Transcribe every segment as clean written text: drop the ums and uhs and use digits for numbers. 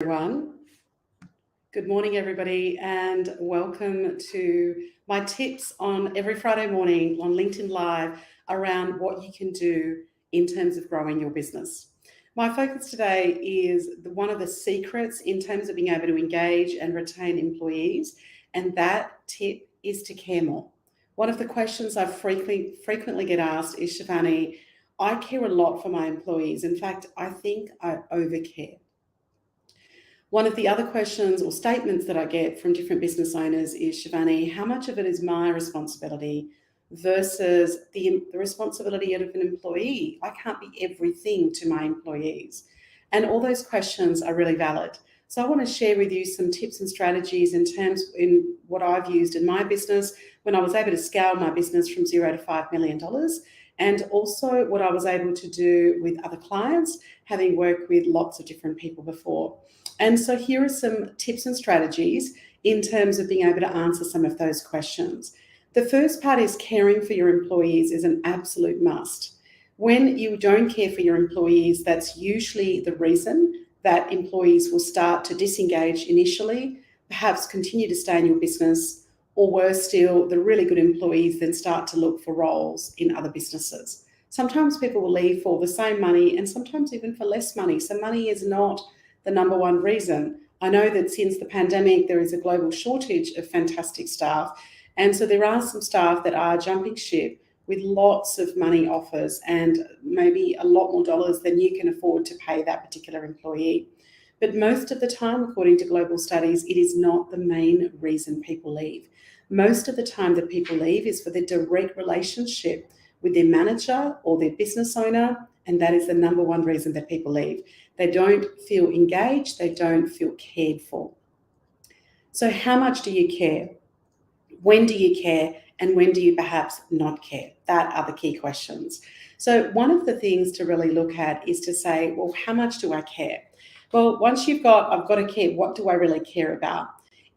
Everyone. Good morning, everybody, and welcome to my tips on every Friday morning on LinkedIn Live around what you can do in terms of growing your business. My focus today is one of the secrets in terms of being able to engage and retain employees, and that tip is to care more. One of the questions I frequently get asked is, Shivani, I care a lot for my employees. In fact, I think I overcare. One of the other questions or statements that I get from different business owners is, Shivani, how much of it is my responsibility versus the responsibility of an employee? I can't be everything to my employees. And all those questions are really valid. So I want to share with you some tips and strategies in what I've used in my business when I was able to scale my business from $0 to $5 million, and also what I was able to do with other clients, having worked with lots of different people before. And so here are some tips and strategies in terms of being able to answer some of those questions. The first part is caring for your employees is an absolute must. When you don't care for your employees, that's usually the reason that employees will start to disengage initially, perhaps continue to stay in your business, or worse still, the really good employees then start to look for roles in other businesses. Sometimes people will leave for the same money and sometimes even for less money. So money is not the number one reason. I know that since the pandemic, there is a global shortage of fantastic staff. And so there are some staff that are jumping ship with lots of money offers and maybe a lot more dollars than you can afford to pay that particular employee. But most of the time, according to global studies, it is not the main reason people leave. Most of the time that people leave is for their direct relationship with their manager or their business owner, and that is the number one reason that people leave. They don't feel engaged, they don't feel cared for. So how much do you care? When do you care? And when do you perhaps not care? That are the key questions. So one of the things to really look at is to say, well, how much do I care? Well, once I've got to care, what do I really care about?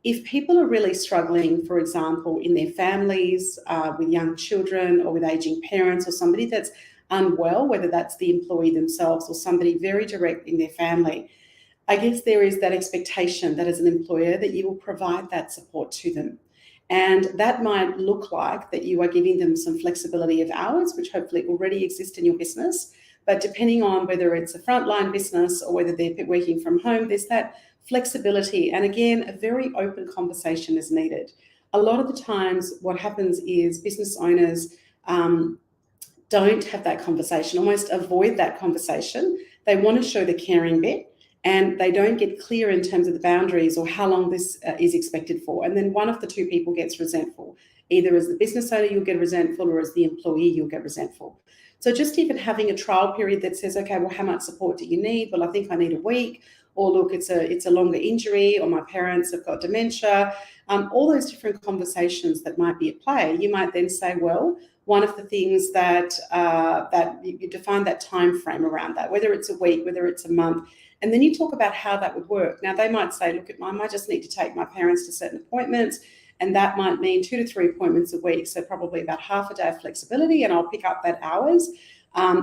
If people are really struggling, for example, in their families, with young children or with aging parents or somebody that's unwell, whether that's the employee themselves or somebody very direct in their family, I guess there is that expectation that as an employer that you will provide that support to them. And that might look like that you are giving them some flexibility of hours, which hopefully already exist in your business. But depending on whether it's a frontline business or whether they're working from home, there's that flexibility. And again, a very open conversation is needed. A lot of the times what happens is business owners don't have that conversation, almost avoid that conversation. They want to show the caring bit, and they don't get clear in terms of the boundaries or how long this is expected for. And then one of the two people gets resentful. Either as the business owner, you'll get resentful, or as the employee, you'll get resentful. So just even having a trial period that says, okay, well, how much support do you need? Well, I think I need a week. Or look, it's a longer injury, or my parents have got dementia. All those different conversations that might be at play. You might then say, well, one of the things that you define that time frame around that, whether it's a week, whether it's a month, and then you talk about how that would work. Now, they might say, look, I might just need to take my parents to certain appointments, and that might mean 2 to 3 appointments a week, so probably about half a day of flexibility, and I'll pick up that hours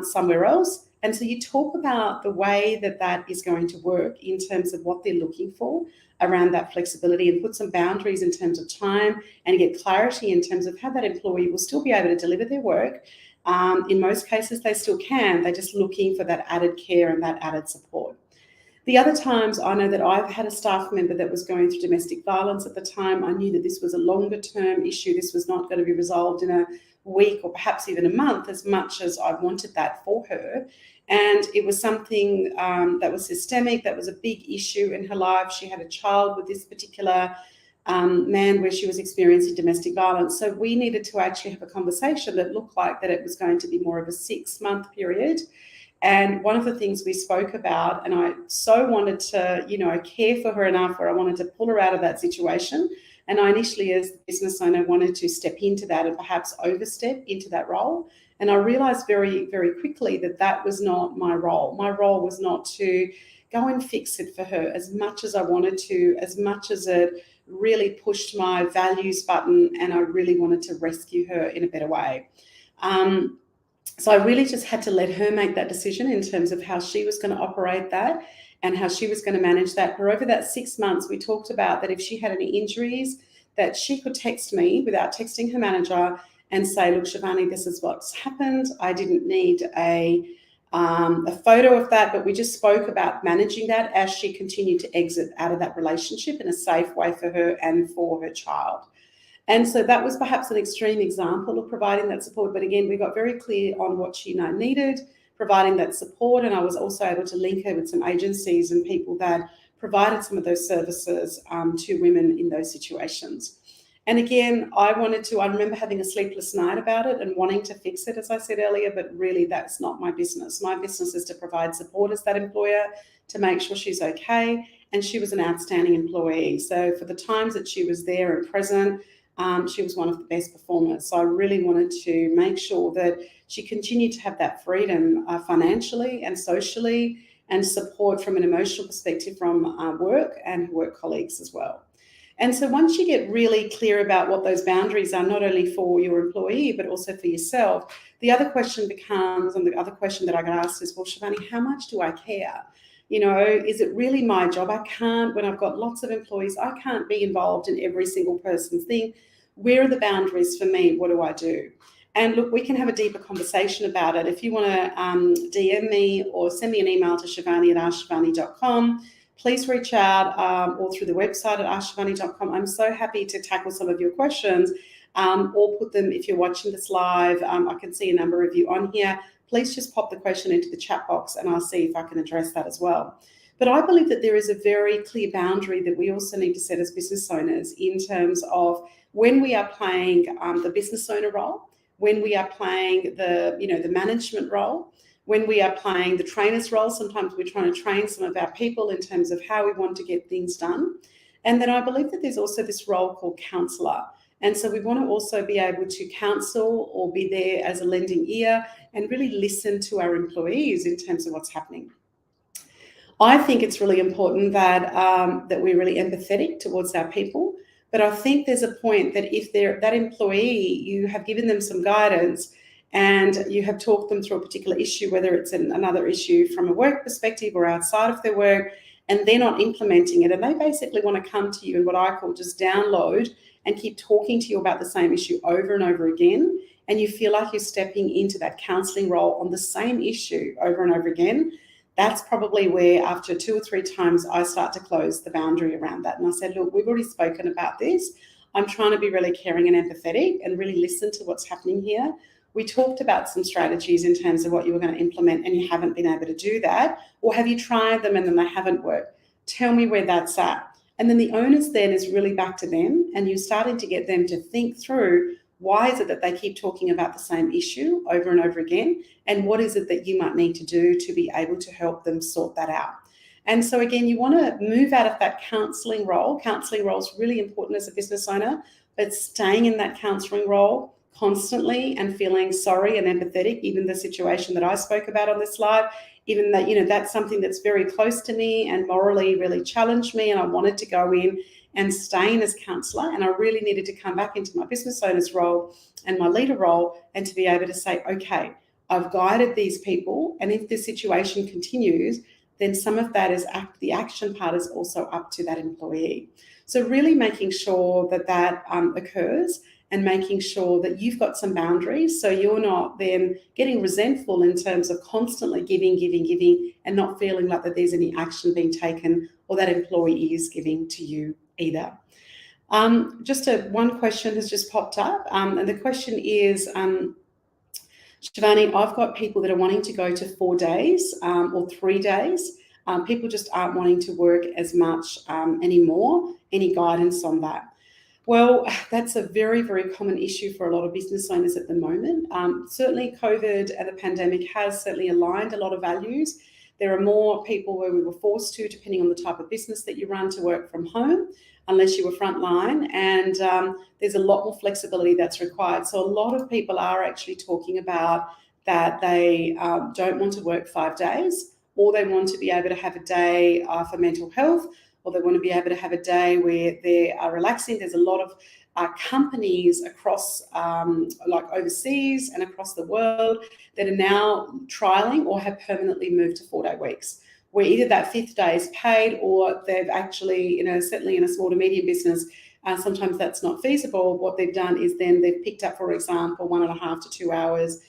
somewhere else. And so you talk about the way that that is going to work in terms of what they're looking for around that flexibility, and put some boundaries in terms of time and get clarity in terms of how that employee will still be able to deliver their work. In most cases, they still can. They're just looking for that added care and that added support. The other times, I know that I've had a staff member that was going through domestic violence at the time. I knew that this was a longer term issue. This was not going to be resolved in a week or perhaps even a month, as much as I wanted that for her. And it was something that was systemic, that was a big issue in her life. She had a child with this particular man where she was experiencing domestic violence. So we needed to actually have a conversation that looked like that it was going to be more of a 6-month period. And one of the things we spoke about, and I so wanted to, care for her enough where I wanted to pull her out of that situation. And I initially, as the business owner, wanted to step into that and perhaps overstep into that role. And I realized very, very quickly that that was not my role. My role was not to go and fix it for her as much as I wanted to, as much as it really pushed my values button and I really wanted to rescue her in a better way. So I really just had to let her make that decision in terms of how she was going to operate that. and how she was going to manage that. But over that 6 months, we talked about that if she had any injuries, that she could text me without texting her manager and say, look, Shivani, this is what's happened. I didn't need a photo of that, but we just spoke about managing that as she continued to exit out of that relationship in a safe way for her and for her child. And so that was perhaps an extreme example of providing that support. But again, we got very clear on what she needed, providing that support. And I was also able to link her with some agencies and people that provided some of those services to women in those situations. And again, I remember having a sleepless night about it and wanting to fix it, as I said earlier, but really that's not my business. My business is to provide support as that employer to make sure she's okay. And she was an outstanding employee. So for the times that she was there and present, she was one of the best performers. So I really wanted to make sure that she continued to have that freedom financially and socially, and support from an emotional perspective from work and her work colleagues as well. And so once you get really clear about what those boundaries are, not only for your employee, but also for yourself, the other question becomes, and the other question that I get asked is, well, Shivani, how much do I care? You know, is it really my job? When I've got lots of employees, I can't be involved in every single person's thing. Where are the boundaries for me? What do I do? And look, we can have a deeper conversation about it. If you want to DM me or send me an email to shivani@askshivani.com, please reach out or through the website at askshivani.com. I'm so happy to tackle some of your questions or put them, if you're watching this live, I can see a number of you on here. Please just pop the question into the chat box and I'll see if I can address that as well. But I believe that there is a very clear boundary that we also need to set as business owners in terms of when we are playing the business owner role, when we are playing the management role, when we are playing the trainer's role. Sometimes we're trying to train some of our people in terms of how we want to get things done. And then I believe that there's also this role called counsellor. And so we want to also be able to counsel or be there as a lending ear and really listen to our employees in terms of what's happening. I think it's really important that we're really empathetic towards our people. But I think there's a point that if they're that employee, you have given them some guidance and you have talked them through a particular issue, whether it's another issue from a work perspective or outside of their work, and they're not implementing it, and they basically want to come to you and what I call just download and keep talking to you about the same issue over and over again, and you feel like you're stepping into that counselling role on the same issue over and over again, that's probably where after 2 or 3 times I start to close the boundary around that. And I said, look, we've already spoken about this. I'm trying to be really caring and empathetic and really listen to what's happening here. We talked about some strategies in terms of what you were going to implement and you haven't been able to do that. Or have you tried them and then they haven't worked? Tell me where that's at. And then the onus then is really back to them, and you're starting to get them to think through, why is it that they keep talking about the same issue over and over again? And what is it that you might need to do to be able to help them sort that out? And so again, you want to move out of that counselling role. Counselling role is really important as a business owner, but staying in that counselling role constantly and feeling sorry and empathetic, even the situation that I spoke about on this live, even that, that's something that's very close to me and morally really challenged me, and I wanted to go in and stay in as counsellor, and I really needed to come back into my business owner's role and my leader role, and to be able to say, okay, I've guided these people, and if this situation continues, then some of that is the action part is also up to that employee. So really making sure that occurs, and making sure that you've got some boundaries, so you're not then getting resentful in terms of constantly giving, and not feeling like that there's any action being taken or that employee is giving to you either. One question has just popped up, and the question is, Shivani, I've got people that are wanting to go to 4 days or 3 days. People just aren't wanting to work as much anymore. Any guidance on that? Well, that's a very, very common issue for a lot of business owners at the moment. Certainly COVID and the pandemic has certainly aligned a lot of values. There are more people where we were forced to, depending on the type of business that you run, to work from home, unless you were frontline. And there's a lot more flexibility that's required. So a lot of people are actually talking about that they don't want to work 5 days, or they want to be able to have a day for mental health, or they want to be able to have a day where they are relaxing. There's a lot of companies across like overseas and across the world that are now trialing or have permanently moved to 4-day weeks. where either that fifth day is paid or they've actually, certainly in a small to medium business, sometimes that's not feasible. What they've done is then they've picked up, for example, 1.5 to 2 hours,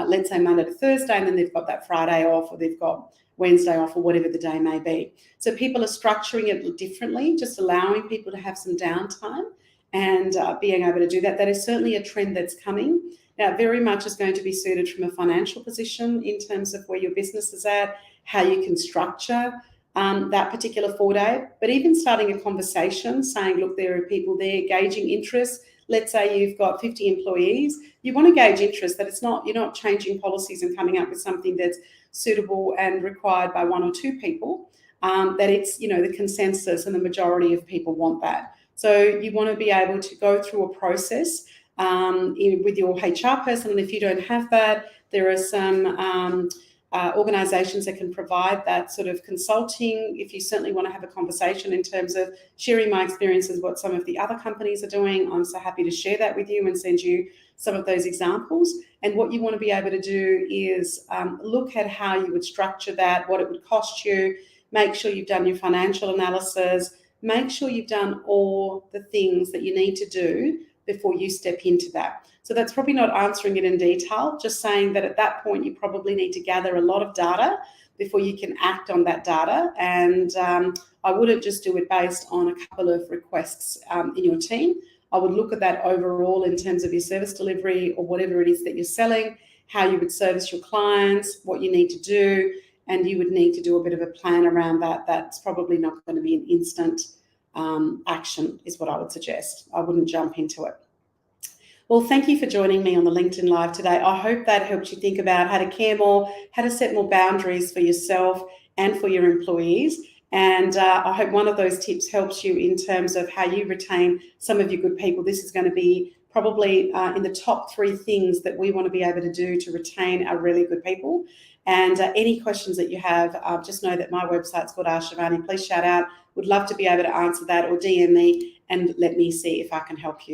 let's say Monday to Thursday, and then they've got that Friday off, or they've got Wednesday off, or whatever the day may be. So people are structuring it differently, just allowing people to have some downtime and being able to do that. That is certainly a trend that's coming. Now, it very much is going to be suited from a financial position in terms of where your business is at, how you can structure that particular 4-day, but even starting a conversation saying, look, there are people there gauging interest. Let's say you've got 50 employees. You want to gauge interest, that you're not changing policies and coming up with something that's suitable and required by 1 or 2 people, that it's, the consensus and the majority of people want that. So you want to be able to go through a process with your HR person, and if you don't have that, there are some organisations that can provide that sort of consulting. If you certainly want to have a conversation in terms of sharing my experiences, what some of the other companies are doing, I'm so happy to share that with you and send you some of those examples. And what you want to be able to do is look at how you would structure that, what it would cost you, make sure you've done your financial analysis, make sure you've done all the things that you need to do before you step into that. So that's probably not answering it in detail, just saying that at that point, you probably need to gather a lot of data before you can act on that data. And I wouldn't just do it based on a couple of requests in your team. I would look at that overall in terms of your service delivery or whatever it is that you're selling, how you would service your clients, what you need to do, and you would need to do a bit of a plan around that. That's probably not going to be an instant action, is what I would suggest. I wouldn't jump into it. Well, thank you for joining me on the LinkedIn Live today. I hope that helped you think about how to care more, how to set more boundaries for yourself and for your employees. And I hope one of those tips helps you in terms of how you retain some of your good people. This is going to be probably in the top 3 things that we want to be able to do to retain our really good people. And any questions that you have, just know that my website's called Ask Shivani. Please shout out. Would love to be able to answer that, or DM me and let me see if I can help you.